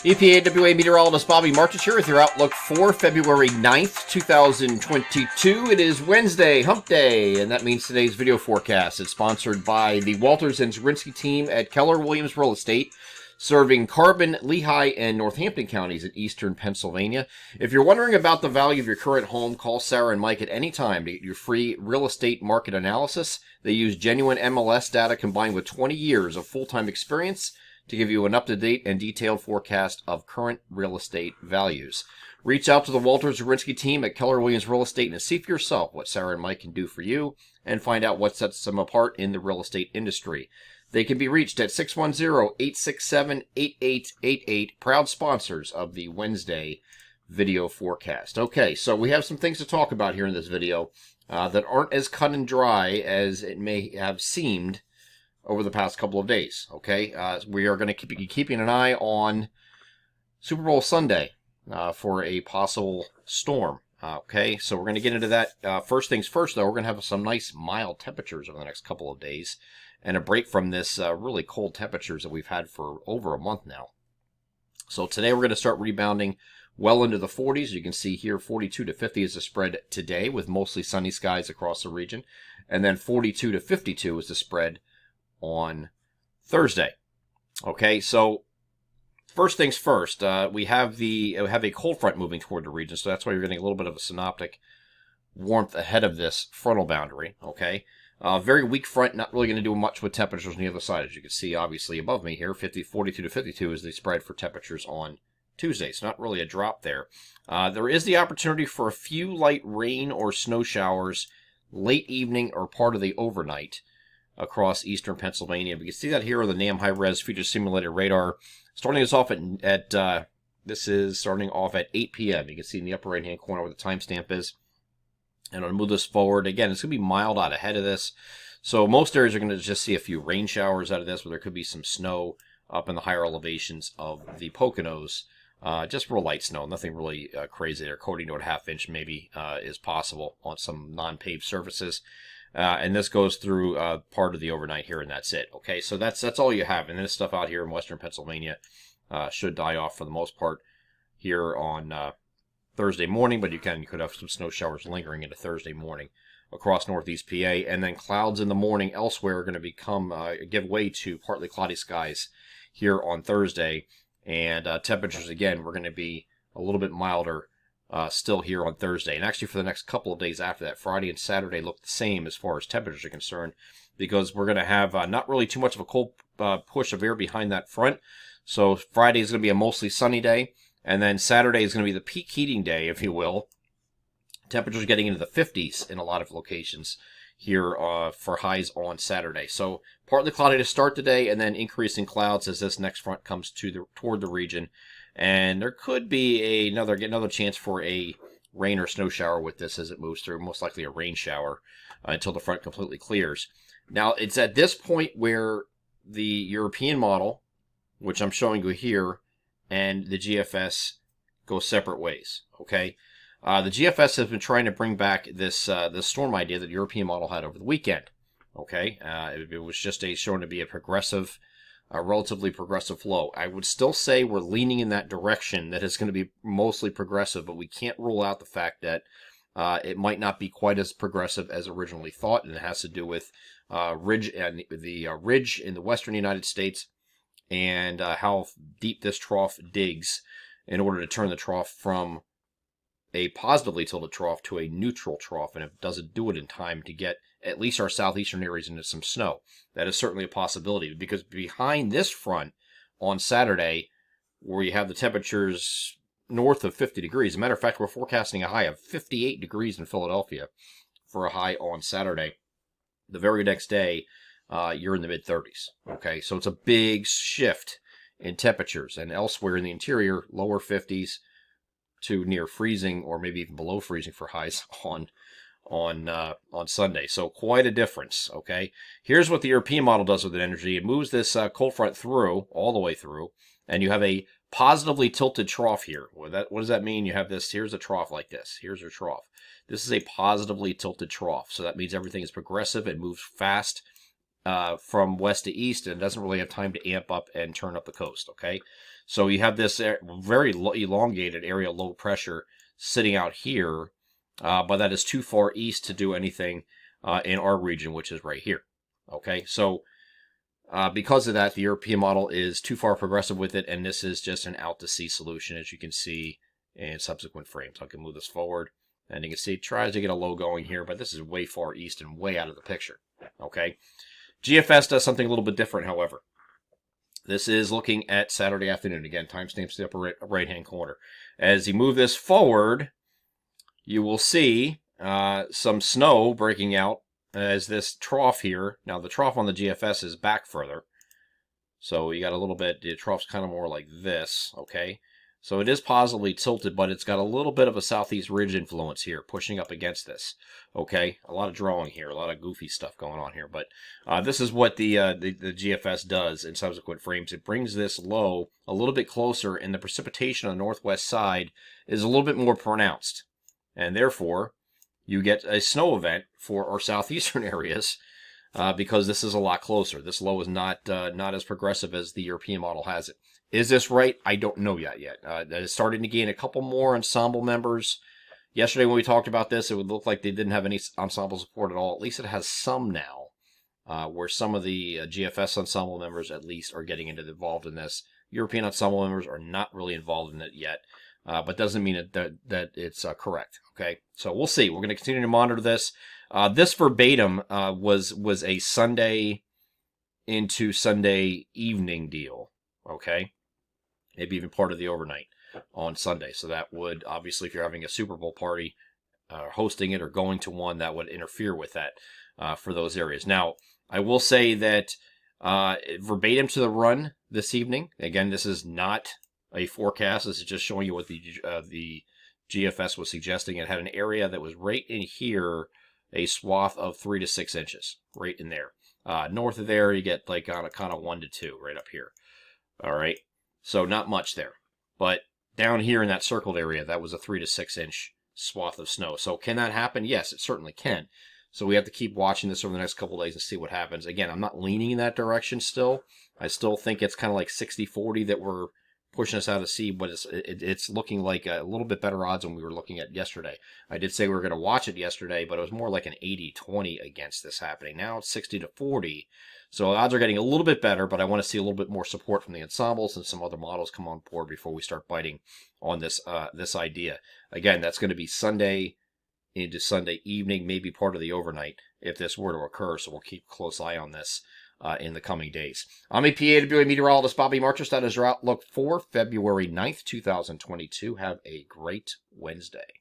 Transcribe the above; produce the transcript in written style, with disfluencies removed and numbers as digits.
EPAWA meteorologist Bobby Martich here with your outlook for February 9th, 2022. It is Wednesday, hump day, and that means today's video forecast is sponsored by the Walters and Zrinski team at Keller Williams Real Estate, serving Carbon, Lehigh, and Northampton counties in eastern Pennsylvania. If you're wondering about the value of your current home, call Sarah and Mike at any time to get your free real estate market analysis. They use genuine MLS data combined with 20 years of full-time experience to give you an up-to-date and detailed forecast of current real estate values. Reach out to the Walters Zrinski team at Keller Williams Real Estate and see for yourself what Sarah and Mike can do for you and find out what sets them apart in the real estate industry. They can be reached at 610-867-8888, proud sponsors of the Wednesday video forecast. Okay, so we have some things to talk about here in this video that aren't as cut and dry as it may have seemed over the past couple of days. Okay, we are going to be keeping an eye on Super Bowl Sunday for a possible storm. Okay, so we're going to get into that. First things first, though, we're going to have some nice mild temperatures over the next couple of days and a break from this really cold temperatures that we've had for over a month now. So today we're going to start rebounding well into the 40s. You can see here 42 to 50 is the spread today with mostly sunny skies across the region. And then 42 to 52 is the spread on Thursday. Okay, so first things first, we have a cold front moving toward the region, so that's why you're getting a little bit of a synoptic warmth ahead of this frontal boundary. Okay, very weak front, not really going to do much with temperatures on the other side, as you can see obviously above me here. 42 to 52 is the spread for temperatures on Tuesday, so not really a drop there. There is the opportunity for a few light rain or snow showers late evening or part of the overnight across eastern Pennsylvania. We can see that here on the NAM high-res future simulated radar. Starting us off this is starting off at 8 p.m. You can see in the upper right-hand corner where the timestamp is. And I'll move this forward. Again, it's going to be mild out ahead of this. So most areas are going to just see a few rain showers out of this, where there could be some snow up in the higher elevations of the Poconos. Just real light snow, nothing really crazy there. Coating to a half-inch maybe is possible on some non-paved surfaces. And this goes through part of the overnight here, and that's it. Okay, so that's all you have. And this stuff out here in western Pennsylvania should die off for the most part here on Thursday morning, but you could have some snow showers lingering into Thursday morning across northeast PA. And then clouds in the morning elsewhere are going to give way to partly cloudy skies here on Thursday. And temperatures, again, we're going to be a little bit milder still here on Thursday. And actually for the next couple of days after that, Friday and Saturday look the same as far as temperatures are concerned, because we're going to have not really too much of a cold push of air behind that front. So Friday is going to be a mostly sunny day, and then Saturday is going to be the peak heating day, if you will. Temperatures getting into the 50s in a lot of locations here for highs on Saturday. So partly cloudy to start the day, and then increasing clouds as this next front comes toward the region. And there could be another chance for a rain or snow shower with this as it moves through, most likely a rain shower until the front completely clears. Now, it's at this point where the European model, which I'm showing you here, and the GFS go separate ways, okay? The GFS has been trying to bring back this storm idea that the European model had over the weekend, okay? It was just shown to be a relatively progressive flow. I would still say we're leaning in that direction, that it's going to be mostly progressive, but we can't rule out the fact that it might not be quite as progressive as originally thought, and it has to do with ridge and the ridge in the western United States, and how deep this trough digs in order to turn the trough from a positively tilted trough to a neutral trough, and it doesn't do it in time to get at least our southeastern areas into some snow. That is certainly a possibility, because behind this front on Saturday, where you have the temperatures north of 50 degrees, as a matter of fact, we're forecasting a high of 58 degrees in Philadelphia for a high on Saturday. The very next day, you're in the mid-30s. Okay, so it's a big shift in temperatures, and elsewhere in the interior, lower 50s to near freezing, or maybe even below freezing for highs on Sunday. So quite a difference, okay? Here's what the European model does with the energy. It moves this cold front through, all the way through, and you have a positively tilted trough here. What does that mean? You have this, here's a trough like this. Here's your trough. This is a positively tilted trough, so that means everything is progressive. It moves fast from west to east, and it doesn't really have time to amp up and turn up the coast, okay? So you have this very elongated area of low pressure sitting out here, but that is too far east to do anything in our region, which is right here, okay? So because of that, the European model is too far progressive with it, and this is just an out-to-sea solution, as you can see in subsequent frames. I can move this forward, and you can see it tries to get a low going here, but this is way far east and way out of the picture, okay? GFS does something a little bit different, however. This is looking at Saturday afternoon. Again, timestamps the upper right-hand corner. As you move this forward, you will see some snow breaking out as this trough here. Now, the trough on the GFS is back further. So you got a little bit, the trough's kind of more like this, okay? So it is positively tilted, but it's got a little bit of a southeast ridge influence here, pushing up against this, okay? A lot of drawing here, a lot of goofy stuff going on here, but this is what the GFS does in subsequent frames. It brings this low a little bit closer, and the precipitation on the northwest side is a little bit more pronounced, and therefore you get a snow event for our southeastern areas because this is a lot closer. This low is not as progressive as the European model has it. Is this right? I don't know yet. It's starting to gain a couple more ensemble members. Yesterday when we talked about this, it would look like they didn't have any ensemble support at all. At least it has some now, where some of the GFS ensemble members at least are getting involved in this. European ensemble members are not really involved in it yet, but doesn't mean that it's correct. Okay, so we'll see. We're going to continue to monitor this. This verbatim was a Sunday into Sunday evening deal. Okay, maybe even part of the overnight on Sunday. So that would, obviously, if you're having a Super Bowl party, hosting it or going to one, that would interfere with that for those areas. Now, I will say that verbatim to the run this evening, again, this is not a forecast. This is just showing you what the GFS was suggesting. It had an area that was right in here, a swath of 3 to 6 inches, right in there. North of there, you get like on a kind of 1 to 2 right up here. All right, so not much there. But down here in that circled area, that was a 3 to 6 inch swath of snow. So can that happen? Yes, it certainly can. So we have to keep watching this over the next couple of days and see what happens. Again, I'm not leaning in that direction still. I still think it's kind of like 60-40 that we're pushing us out of sea, but it's looking like a little bit better odds than we were looking at yesterday. I did say we were going to watch it yesterday, but it was more like an 80-20 against this happening. Now it's 60-40. So odds are getting a little bit better, but I want to see a little bit more support from the ensembles and some other models come on board before we start biting on this this idea. Again, that's going to be Sunday into Sunday evening, maybe part of the overnight if this were to occur. So we'll keep a close eye on this in the coming days. I'm EPAWA meteorologist Bobby Marchus. That is your outlook for February 9th, 2022. Have a great Wednesday.